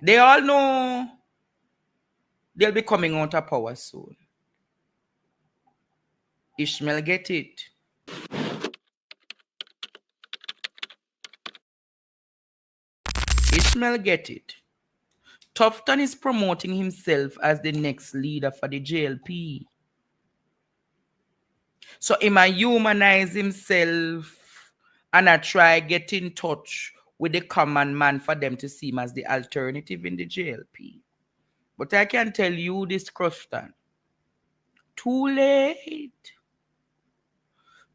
They all know they'll be coming out of power soon. Ishmael get it. Ishmael get it. Tufton is promoting himself as the next leader for the JLP. So he might humanize himself and I try get in touch with the common man for them to see him as the alternative in the JLP. But I can tell you this, Crofton. Too late.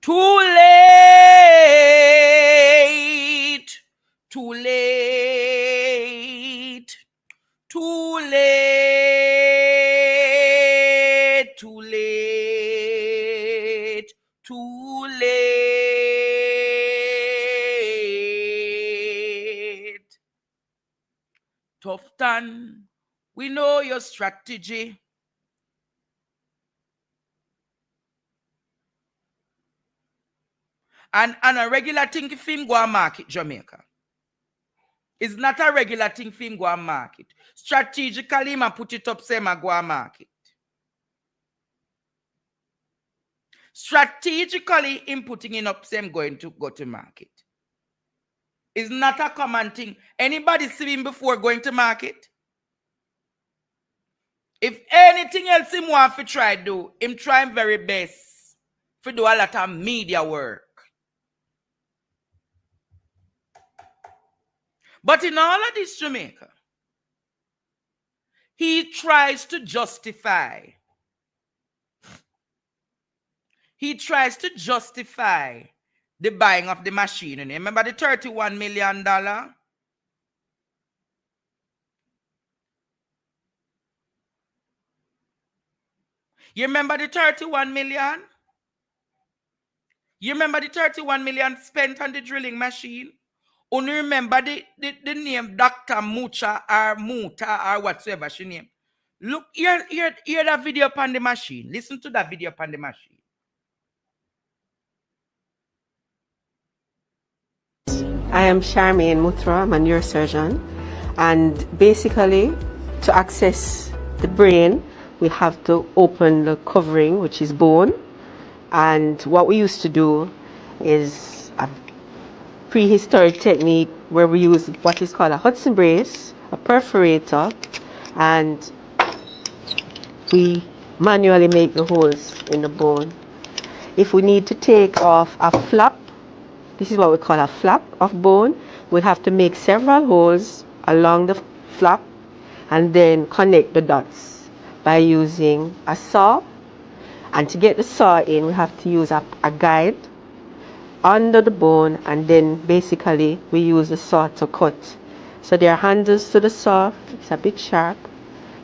Too late. Too late. Too late. Too late. Too late. Tufton, we know your strategy. And a regular thing for him go and market Jamaica. It's not a regular thing for him go and market. Strategically, him put it up, say him go and market. Strategically, him putting it up, say him going to go to market. It's not a common thing. Anybody see him before going to market? If anything else him want to try do, him try him very best to do a lot of media work. But in all of this Jamaica, he tries to justify. He tries to justify the buying of the machine. And remember the $31 million? You remember the 31 million? You remember the 31 million spent on the drilling machine? Only remember the name Dr. Mucha or Muta or whatsoever she name. Look, hear that video upon the machine. Listen to that video upon the machine. I am Charmaine Mutra, I'm a neurosurgeon, and basically to access the brain we have to open the covering, which is bone, and what we used to do is a prehistoric technique where we use what is called a Hudson brace, a perforator, and we manually make the holes in the bone. If we need to take off a flap, this is what we call a flap of bone, we'll have to make several holes along the flap and then connect the dots by using a saw. And to get the saw in, we have to use a guide under the bone, and then basically we use the saw to cut. So there are handles to the saw, it's a bit sharp.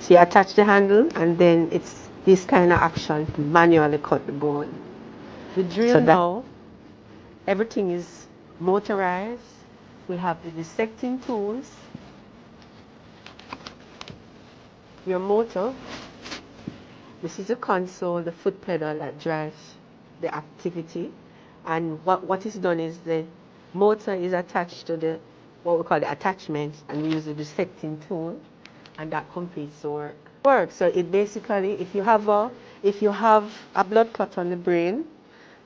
So you attach the handle and then it's this kind of action to manually cut the bone. The drill so now, everything is motorized. We have the dissecting tools, your motor. This is the console, the foot pedal that drives the activity. And what is done is the motor is attached to the what we call the attachment, and we use the dissecting tool, and that completes the work. So it basically, if you have a blood clot on the brain,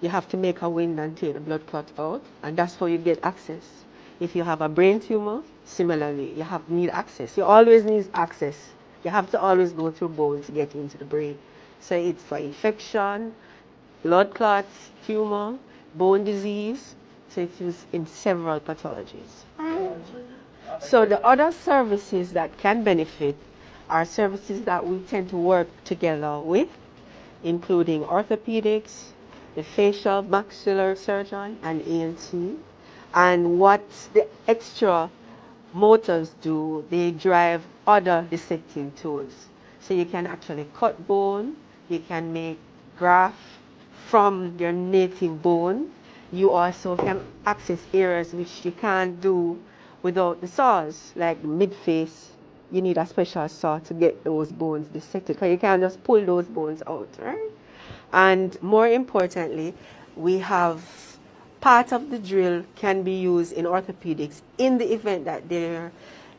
you have to make a wind and take the blood clot out, and that's how you get access. If you have a brain tumor, similarly, you need access. You always need access. You have to always go through bones to get into the brain. So it's for infection, blood clots, tumor, bone disease. So it's used in several pathologies. So the other services that can benefit are services that we tend to work together with, including orthopedics, the facial maxillary surgeon, and ENT. And what the extra motors do, they drive other dissecting tools. So you can actually cut bone, you can make graft from your native bone. You also can access areas which you can't do without the saws, like mid-face. You need a special saw to get those bones dissected, because you can't just pull those bones out, right? And more importantly, we have part of the drill can be used in orthopedics in the event that there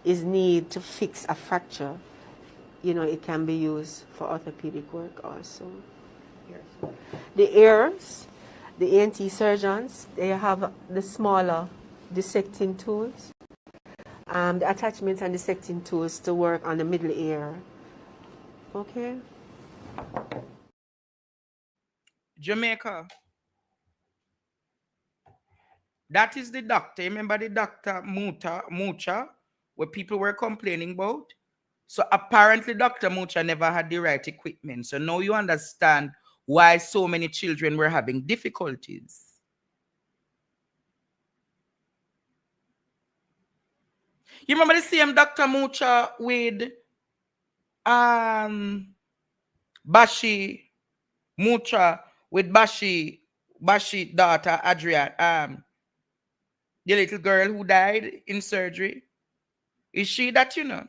is need to fix a fracture, it can be used for orthopedic work also. The ears, the ENT surgeons, they have the smaller dissecting tools, the attachments and dissecting tools to work on the middle ear. Okay? Jamaica. That is the doctor. Remember the doctor Mucha, where people were complaining about? So apparently Dr. Mucha never had the right equipment. So now you understand why so many children were having difficulties. You remember the same Dr. Mucha with Bashi Mucha with Bashi daughter Adrian, the little girl who died in surgery? Is she that you know?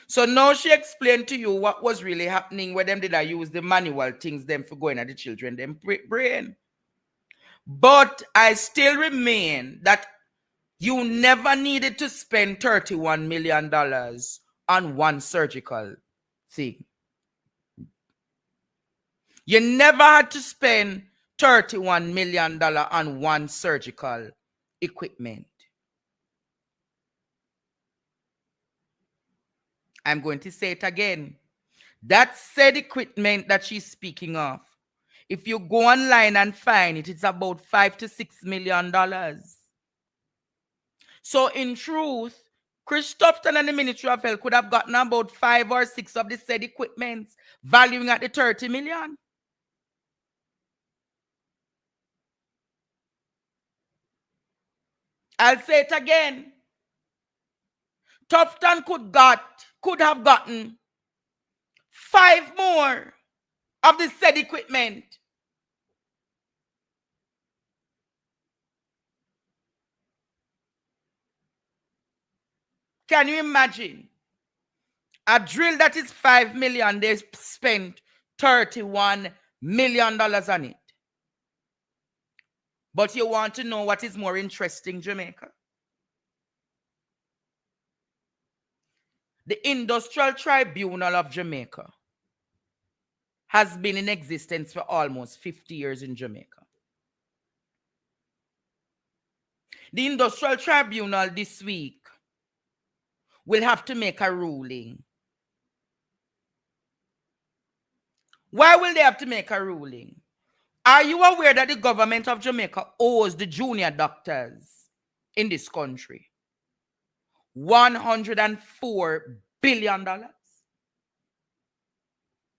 So now she explained to you what was really happening where them did I use the manual things them for going at the children them brain. But I still remain that you never needed to spend $31 million on one surgical thing. You never had to spend $31 million on one surgical equipment. I'm going to say it again. That said equipment that she's speaking of, if you go online and find it, it's about $5 to $6 million. So in truth, Christopton and the Ministry of Health could have gotten about 5 or 6 of the said equipment, valuing at the 30 million. I'll say it again. Tufton could have gotten 5 more of the said equipment. Can you imagine? A drill that is 5 million, they spent $31 million on it. But you want to know what is more interesting, Jamaica? The Industrial Tribunal of Jamaica has been in existence for almost 50 years in Jamaica. The Industrial Tribunal this week will have to make a ruling. Why will they have to make a ruling? Are you aware that the government of Jamaica owes the junior doctors in this country $104 billion?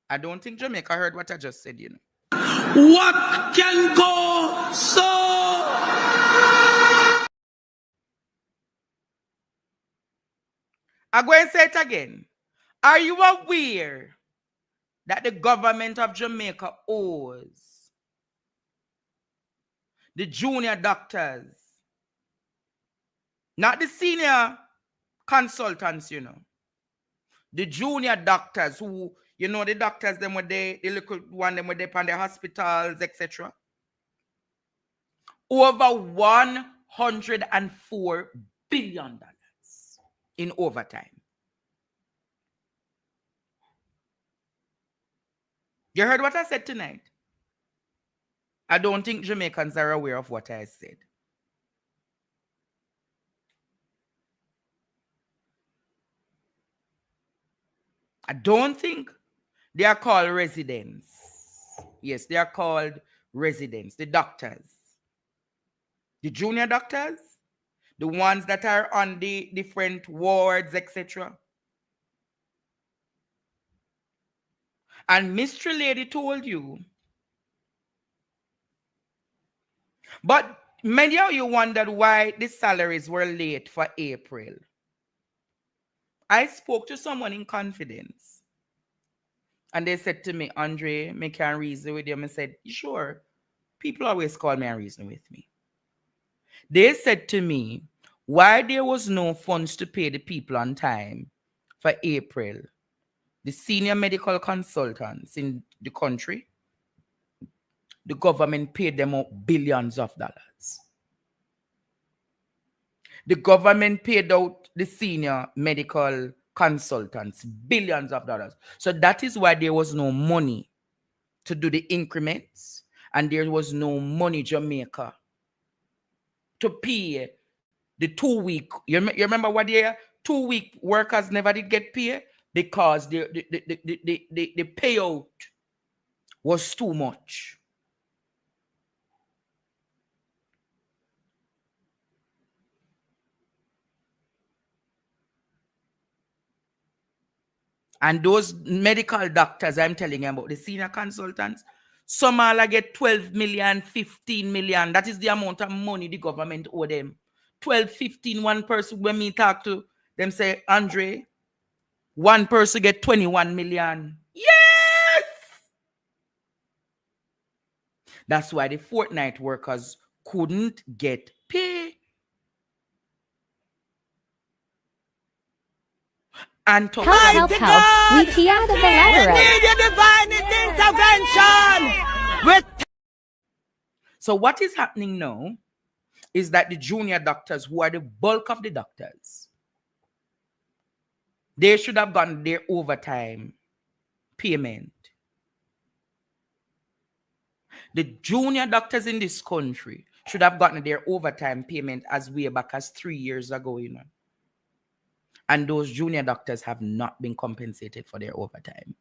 I don't think Jamaica heard what I just said, you know. What can go so? I'm going to say it again. Are you aware that the government of Jamaica owes the junior doctors, not the senior consultants, you know, the junior doctors who, you know, the doctors, them were they, the little one, them were they on the hospitals, etc. Over $104 billion in overtime. You heard what I said tonight? I don't think Jamaicans are aware of what I said. I don't think they are called residents. Yes, they are called residents, the doctors. The junior doctors, the ones that are on the different wards, etc. And Mystery Lady told you. But many of you wondered why the salaries were late for April. I spoke to someone in confidence. And they said to me, Andre, me can reason with you. I said, sure. People always call me and reason with me. They said to me, why there was no funds to pay the people on time for April, the senior medical consultants in the country, the government paid them out billions of dollars. The government paid out the senior medical consultants billions of dollars. So that is why there was no money to do the increments, and there was no money, Jamaica, to pay the 2 week. You remember what year? 2 week workers never did get paid because the payout was too much. And those medical doctors, I'm telling you about, the senior consultants, some all get 12 million, 15 million. That is the amount of money the government owe them. 12, 15, one person, when me talk to them, say, Andre, one person get 21 million. Yes! That's why the fortnight workers couldn't get pay. And to help, we key out of the ladder. We need your divine intervention. So what is happening now is that the junior doctors, who are the bulk of the doctors, they should have gotten their overtime payment. The junior doctors in this country should have gotten their overtime payment as way back as 3 years ago, you know. And those junior doctors have not been compensated for their overtime.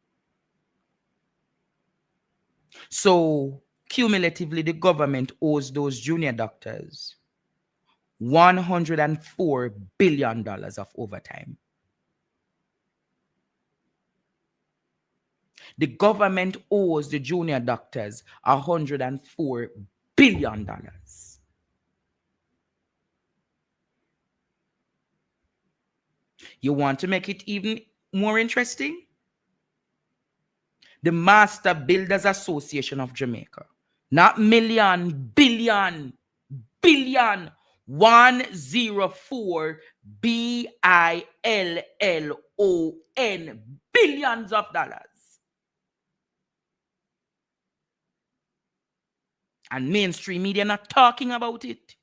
So cumulatively, the government owes those junior doctors $104 billion of overtime. The government owes the junior doctors $104 billion. You want to make it even more interesting? The Master Builders Association of Jamaica, not million, billion, 104 BILLON, billions of dollars. And mainstream media not talking about it.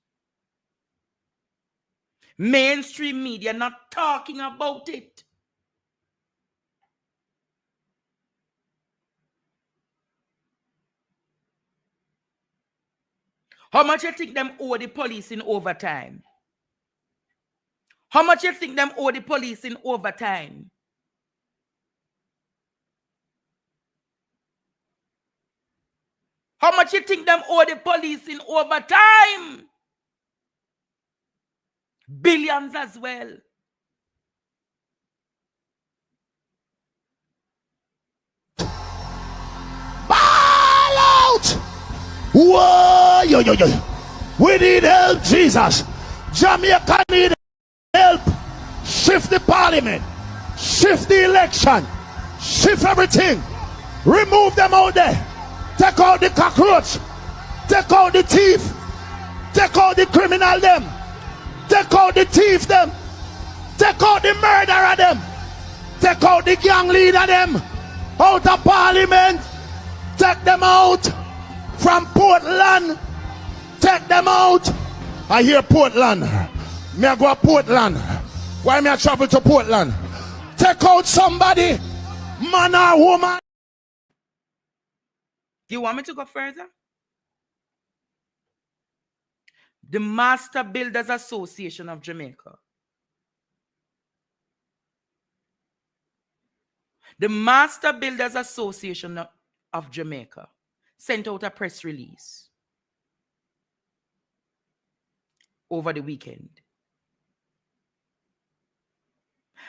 Mainstream media not talking about it. How much you think them owe the police in overtime? How much you think them owe the police in overtime? How much you think them owe the police in overtime? Billions as well. Ball out! Whoa! Yo. We need help, Jesus. Jamaica need help. Shift the parliament. Shift the election. Shift everything. Remove them out there. Take out the cockroach. Take out the thief. Take out the criminal them. Take out the thief them. Take out the murderer them. Take out the gang leader them. Out of parliament. Take them out from Portland. Take them out. I hear Portland. Me I go to Portland. Why me I travel to Portland? Take out somebody, man or woman. Do you want me to go further? The Master Builders Association of Jamaica. The Master Builders Association of Jamaica sent out a press release over the weekend.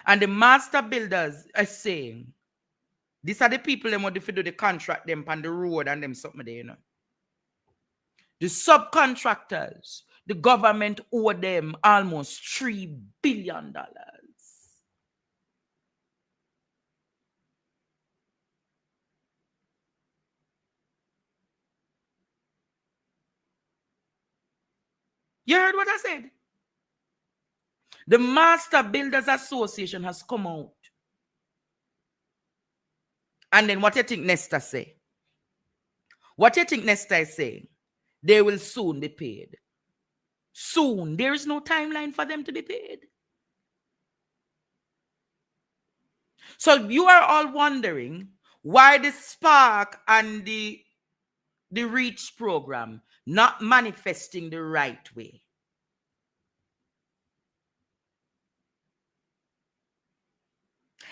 And the Master Builders are saying, these are the people that want to do the contract them on the road and them something there, you know. The subcontractors, the government owe them almost $3 billion. You heard what I said? The Master Builders Association has come out. And then what do you think Nesta say? What do you think Nesta is saying? They will soon be paid. soon. There is no timeline for them to be paid. So you are all wondering why the Spark and the Reach program not manifesting the right way.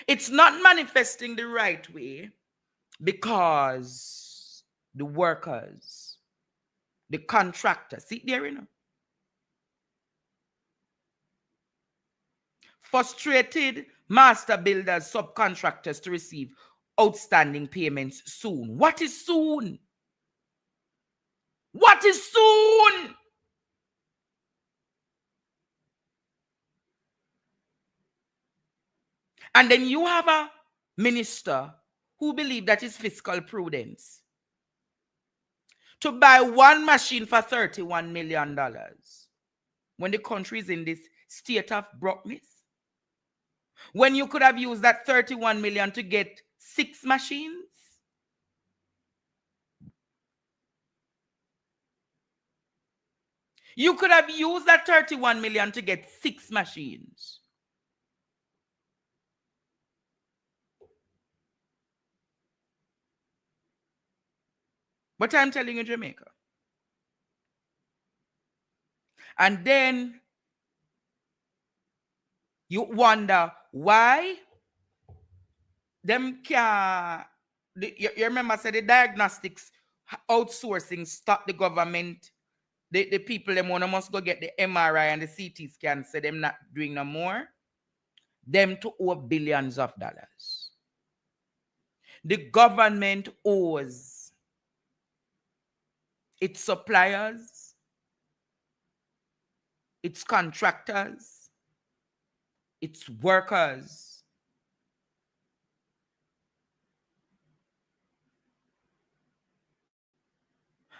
It's not manifesting the right way because the workers, the contractors, see there, frustrated master builders, subcontractors to receive outstanding payments soon. What is soon? What is soon? And then you have a minister who believes that is fiscal prudence to buy one machine for $31 million when the country is in this state of brokenness. When you could have used that 31 million to get 6 machines. You could have used that 31 million to get 6 machines. But I'm telling you, Jamaica. And then you wonder why them can. You remember, I said the diagnostics outsourcing stop the government. The people them must go get the MRI and the CT scan, so them not doing no more. Them to owe billions of dollars. The government owes its suppliers, its contractors, its workers.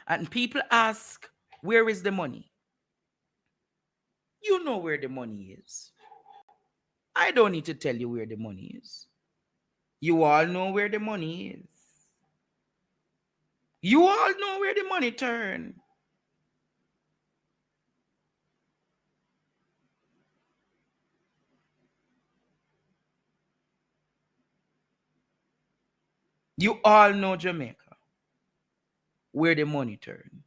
And people ask, where is the money? You know where the money is. I don't need to tell you where the money is. You all know where the money is. You all know where the money turn. You all know, Jamaica, where the money turn.